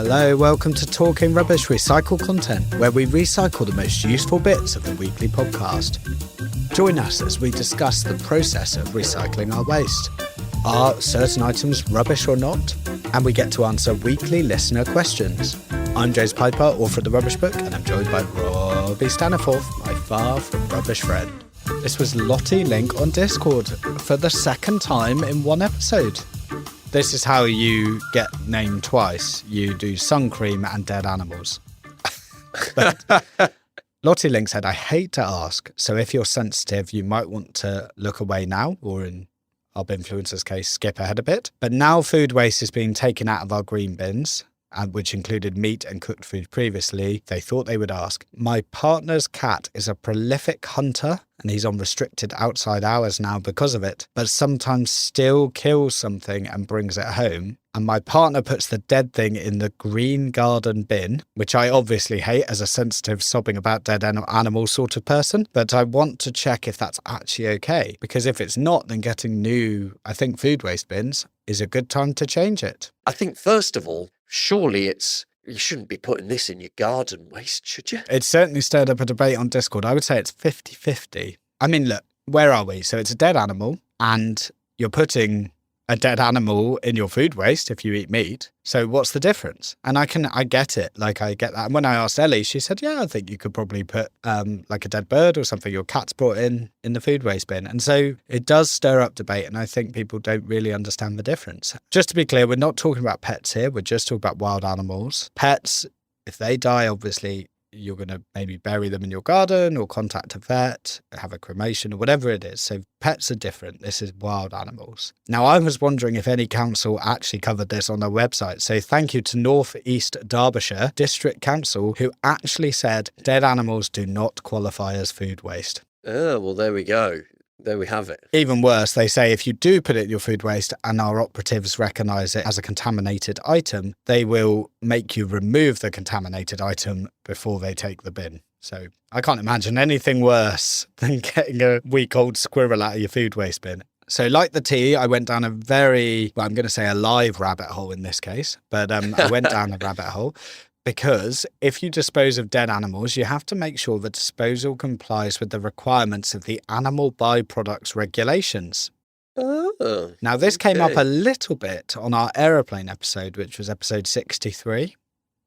Hello, welcome to Talking Rubbish Recycle Content, where we recycle the most useful bits of the weekly podcast. Join us as we discuss the process of recycling our waste. Are certain items rubbish or not? And we get to answer weekly listener questions. I'm James Piper, author of The Rubbish Book, and I'm joined by Robbie Staniforth, my far from rubbish friend. This was Lottie Link on Discord for the second time in one episode. This is how you get named twice. You do sun cream and dead animals. But Lottie Link said, I hate to ask, so if you're sensitive, you might want to look away now, or in our influencer's case, skip ahead a bit. But now food waste is being taken out of our green bins, which included meat and cooked food previously, they thought they would ask. My partner's cat is a prolific hunter, and he's on restricted outside hours now because of it, but sometimes still kills something and brings it home. And my partner puts the dead thing in the green garden bin, which I obviously hate as a sensitive, sobbing about dead animals sort of person. But I want to check if that's actually okay, because if it's not, then getting new, I think, food waste bins is a good time to change it. I think, first of all, surely you shouldn't be putting this in your garden waste, should you? It certainly stirred up a debate on Discord. I would say it's 50-50. I mean, look, where are we? So it's a dead animal, and you're putting a dead animal in your food waste if you eat meat. So what's the difference? And I get it. Like, I get that. And when I asked Ellie, she said, yeah, I think you could probably put like a dead bird or something your cat's brought in the food waste bin. And so it does stir up debate. And I think people don't really understand the difference. Just to be clear, we're not talking about pets here. We're just talking about wild animals. Pets, if they die, obviously, you're going to maybe bury them in your garden or contact a vet, have a cremation or whatever it is. So pets are different. This is wild animals. Now, I was wondering if any council actually covered this on their website. So thank you to North East Derbyshire District Council, who actually said dead animals do not qualify as food waste. Oh, well, there we go. There we have it. Even worse, they say if you do put it in your food waste and our operatives recognise it as a contaminated item, they will make you remove the contaminated item before they take the bin. So I can't imagine anything worse than getting a week-old squirrel out of your food waste bin. So like the tea, I went down a very, well, I'm going to say a live rabbit hole in this case, but I went down a rabbit hole. Because if you dispose of dead animals, you have to make sure the disposal complies with the requirements of the Animal Byproducts Regulations. Oh, now, this came up a little bit on our aeroplane episode, which was episode 63,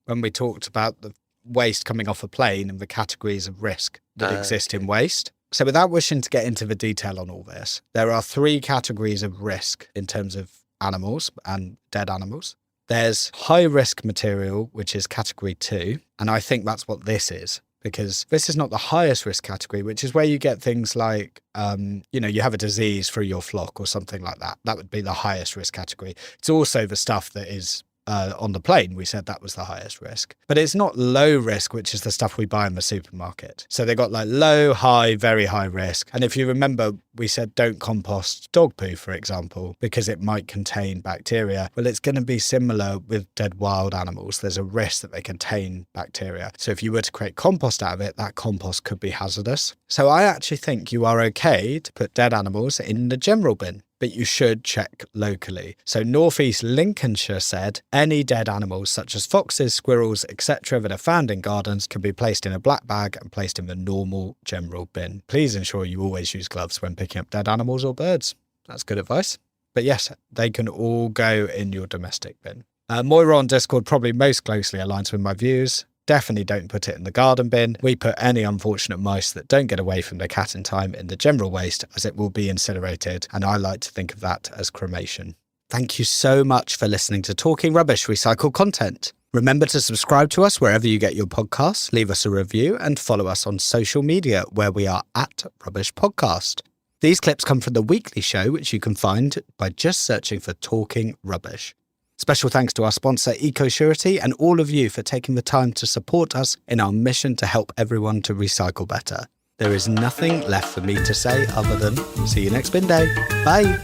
when we talked about the waste coming off a plane and the categories of risk that exist in waste. So without wishing to get into the detail on all this, there are 3 categories of risk in terms of animals and dead animals. There's high-risk material, which is category 2, and I think that's what this is, because this is not the highest risk category, which is where you get things like, you have a disease through your flock or something like that. That would be the highest risk category. It's also the stuff that is on the plane. We said that was the highest risk. But it's not low risk, which is the stuff we buy in the supermarket. So they got like low, high, very high risk. And if you remember, we said don't compost dog poo, for example, because it might contain bacteria. Well, it's going to be similar with dead wild animals. There's a risk that they contain bacteria. So if you were to create compost out of it, that compost could be hazardous. So I actually think you are okay to put dead animals in the general bin, but you should check locally. So North East Lincolnshire said any dead animals such as foxes, squirrels, etc. that are found in gardens can be placed in a black bag and placed in the normal general bin. Please ensure you always use gloves when picking up dead animals or birds. That's good advice. But yes, they can all go in your domestic bin. Moira on Discord probably most closely aligns with my views. Definitely don't put it in the garden bin. We put any unfortunate mice that don't get away from their cat in time in the general waste, as it will be incinerated, and I like to think of that as cremation. Thank you so much for listening to Talking Rubbish Recycled Content. Remember to subscribe to us wherever you get your podcasts, leave us a review, and follow us on social media where we are at Rubbish Podcast. These clips come from the weekly show, which you can find by just searching for Talking Rubbish. Special thanks to our sponsor, EcoSurety, and all of you for taking the time to support us in our mission to help everyone to recycle better. There is nothing left for me to say other than see you next bin day. Bye.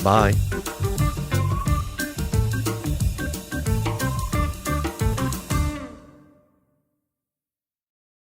Bye.